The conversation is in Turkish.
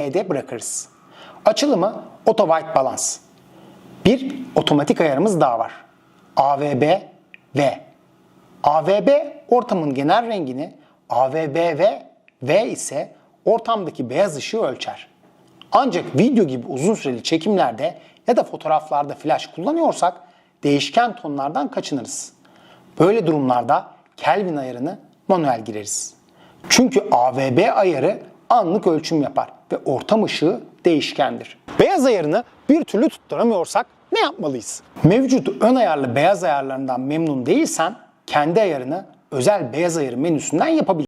V'de bırakırız. Açılımı Auto White Balance. Bir otomatik ayarımız daha var. AVB V. AVB ortamın genel rengini, AVB V ise ortamdaki beyaz ışığı ölçer. Ancak video gibi uzun süreli çekimlerde ya da fotoğraflarda flash kullanıyorsak değişken tonlardan kaçınırız. Böyle durumlarda Kelvin ayarını manuel gireriz. Çünkü AVB ayarı anlık ölçüm yapar ve ortam ışığı değişkendir. Beyaz ayarını bir türlü tutturamıyorsak ne yapmalıyız? Mevcut ön ayarlı beyaz ayarlarından memnun değilsen kendi ayarını özel beyaz ayarı menüsünden yapabilirsin.